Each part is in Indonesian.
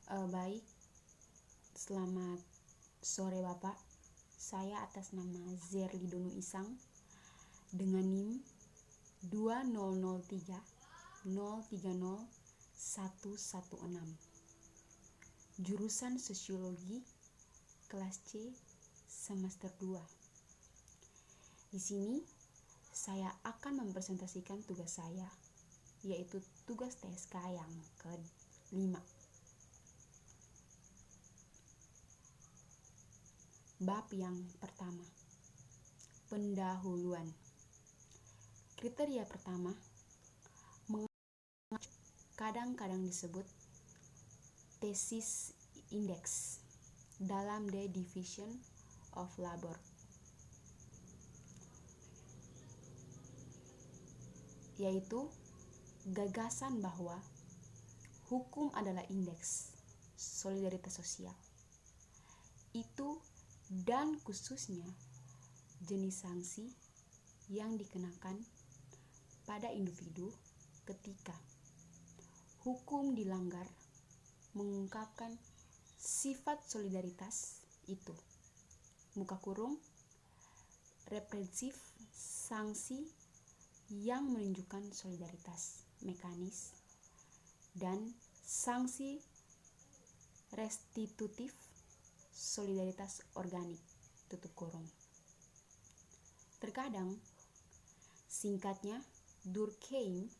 Baik, selamat sore Bapak. Saya atas nama Zerli Donu Isang dengan NIM 2003 030 116. Jurusan Sosiologi kelas C semester 2. Di sini saya akan mempresentasikan tugas saya, yaitu tugas TSK yang ke-5. Bab yang pertama, pendahuluan. Kriteria pertama, kadang-kadang disebut tesis indeks dalam The Division of Labor. Yaitu gagasan bahwa hukum adalah indeks solidaritas sosial. Itu dan khususnya jenis sanksi yang dikenakan pada individu ketika hukum dilanggar mengungkapkan sifat solidaritas itu. Buka kurung, represif sanksi yang menunjukkan solidaritas mekanis dan sanksi restitutif solidaritas organik, tutup kurung. Terkadang singkatnya Durkheim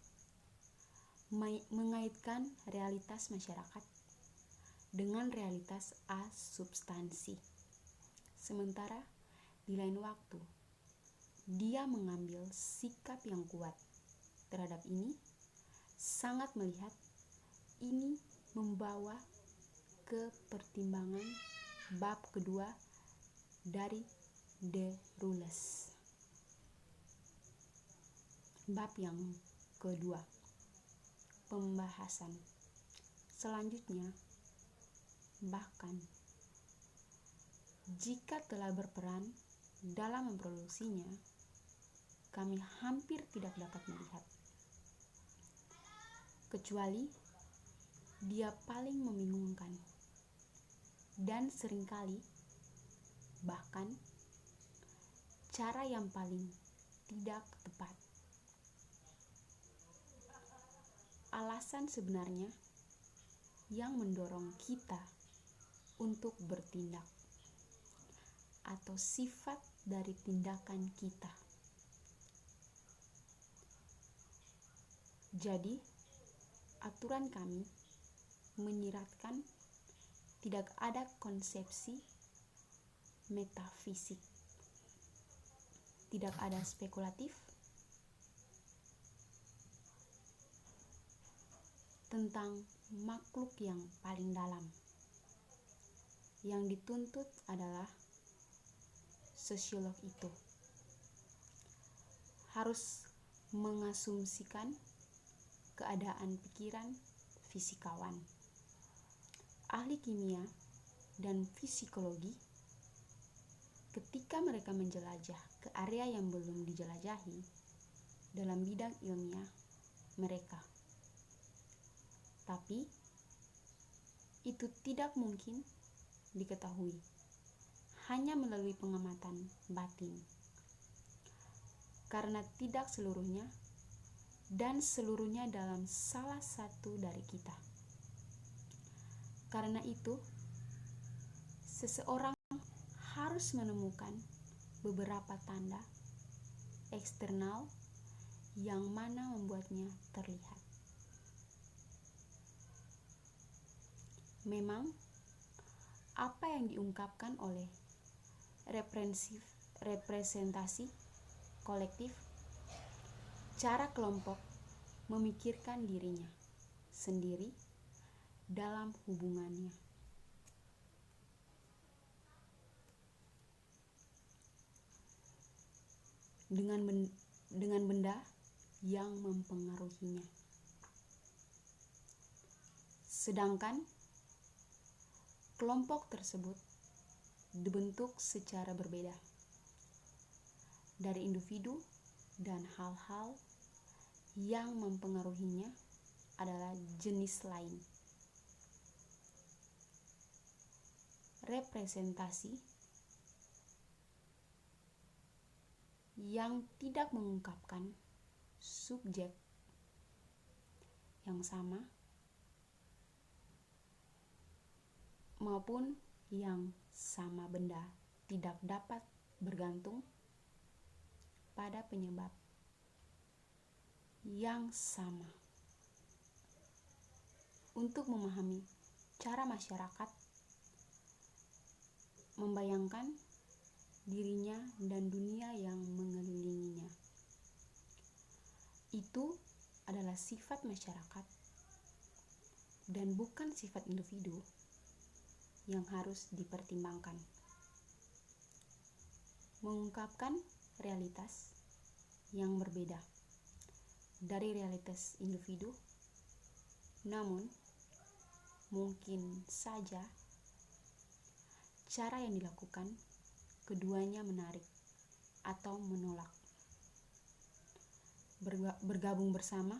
mengaitkan realitas masyarakat dengan realitas asubstansi. Sementara di lain waktu dia mengambil sikap yang kuat terhadap ini, sangat melihat ini membawa ke pertimbangan bab kedua dari De Rules. Bab yang kedua, pembahasan. Selanjutnya, bahkan jika telah berperan dalam memproduksinya, kami hampir tidak dapat melihat, kecuali dia paling membingungkan dan seringkali bahkan cara yang paling tidak tepat. Alasan sebenarnya yang mendorong kita untuk bertindak atau sifat dari tindakan kita. Jadi, aturan kami menyiratkan tidak ada konsepsi metafisik, tidak ada spekulatif tentang makhluk yang paling dalam. Yang dituntut adalah sosiolog itu harus mengasumsikan keadaan pikiran fisikawan. Ahli kimia dan fisikologi ketika mereka menjelajah ke area yang belum dijelajahi dalam bidang ilmiah mereka. Tapi itu tidak mungkin diketahui hanya melalui pengamatan batin, karena tidak seluruhnya dan seluruhnya dalam salah satu dari kita. Karena itu, seseorang harus menemukan beberapa tanda eksternal yang mana membuatnya terlihat. Memang, apa yang diungkapkan oleh representasi kolektif, cara kelompok memikirkan dirinya sendiri dalam hubungannya dengan benda yang mempengaruhinya. Sedangkan kelompok tersebut dibentuk secara berbeda dari individu dan hal-hal yang mempengaruhinya adalah jenis lain. representasi yang tidak mengungkapkan subjek yang sama maupun yang sama benda tidak dapat bergantung pada penyebab yang sama. Untuk memahami cara masyarakat membayangkan dirinya dan dunia yang mengelilinginya. Itu adalah sifat masyarakat dan bukan sifat individu yang harus dipertimbangkan. Mengungkapkan realitas yang berbeda dari realitas individu, namun mungkin saja cara yang dilakukan keduanya menarik atau menolak, bergabung bersama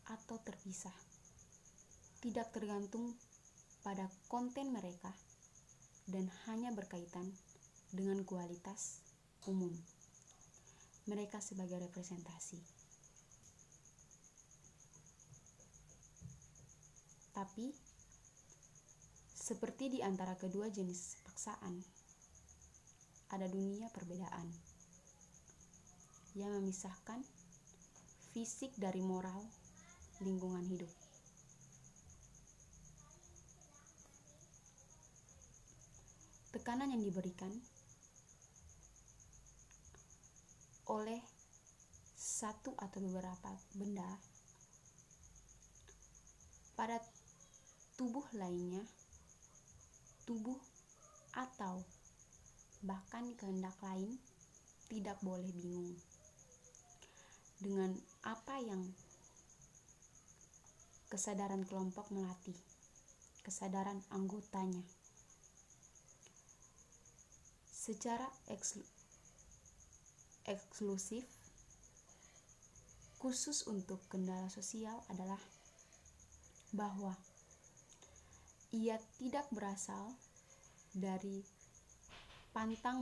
atau terpisah, tidak tergantung pada konten mereka dan hanya berkaitan dengan kualitas umum mereka sebagai representasi. Tapi, seperti di antara kedua jenis paksaan, ada dunia perbedaan yang memisahkan fisik dari moral lingkungan hidup. Tekanan yang diberikan oleh satu atau beberapa benda pada tubuh lainnya, tubuh atau bahkan kehendak lain tidak boleh bingung dengan apa yang kesadaran kelompok melatih, kesadaran anggotanya. Secara eksklusif, khusus untuk kendala sosial adalah bahwa ia tidak berasal dari pantang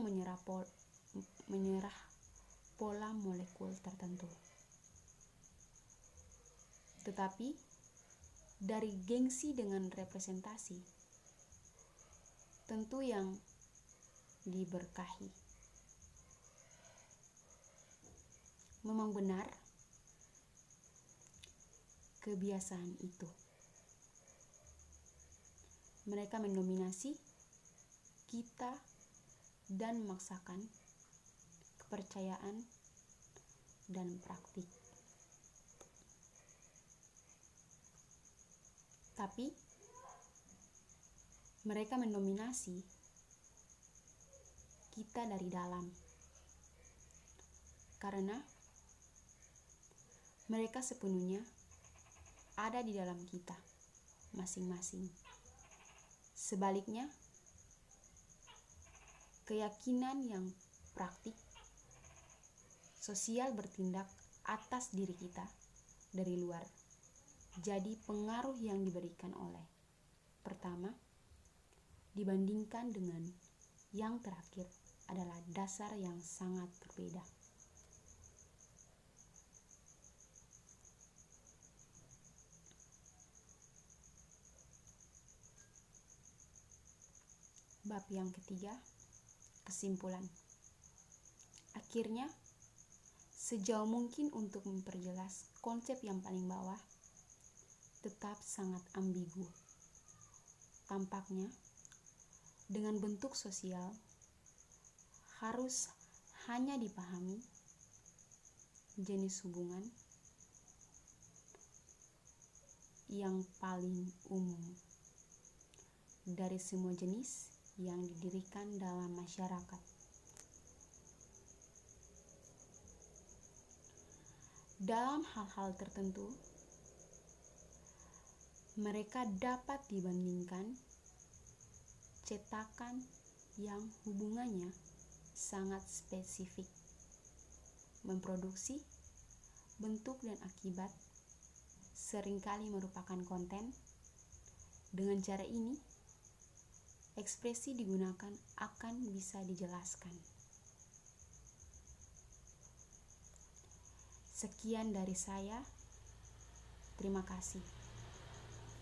menyerah pola molekul tertentu, tetapi dari gengsi dengan representasi tentu yang diberkahi. Memang benar kebiasaan itu. Mereka mendominasi kita dan memaksakan kepercayaan dan praktik. Tapi mereka mendominasi kita dari dalam, karena mereka sepenuhnya ada di dalam kita masing-masing. Sebaliknya, keyakinan yang praktik sosial bertindak atas diri kita dari luar, jadi pengaruh yang diberikan oleh pertama dibandingkan dengan yang terakhir adalah dasar yang sangat berbeda. Bab yang ketiga, kesimpulan. Akhirnya, sejauh mungkin untuk memperjelas konsep yang paling bawah, tetap sangat ambigu. Tampaknya, dengan bentuk sosial, harus hanya dipahami jenis hubungan yang paling umum dari semua jenis yang didirikan dalam masyarakat. Dalam hal-hal tertentu, mereka dapat dibandingkan cetakan yang hubungannya sangat spesifik, memproduksi bentuk dan akibat seringkali merupakan konten. Dengan cara ini, ekspresi digunakan akan bisa dijelaskan. Sekian dari saya. Terima kasih.